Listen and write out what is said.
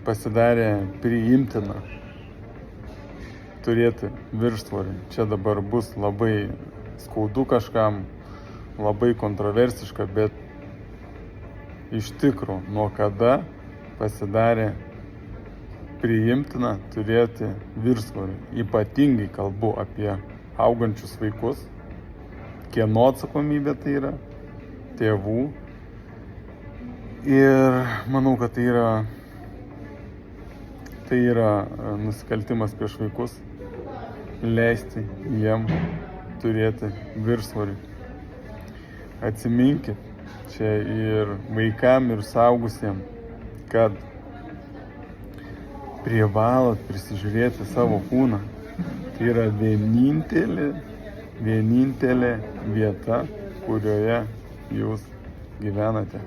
pasidarė priimtina turėti viršsvorį. Čia dabar bus labai skaudu kažkam, labai kontroversiška, bet iš tikrųjų, nuo kada pasidarė priimtina turėti viršsvorį. Ypatingai kalbu apie augančius vaikus, kieno atsakomybė tai yra, tėvų. Ir manau, kad tai yra nusikaltimas prieš vaikus, leisti jiem turėti viršsvorį. Atsiminkit, čia ir vaikam, ir suaugusiem, kad privalot prisižiūrėti savo kūną. Tai yra vienintelė vieta, kurioje jūs gyvenate.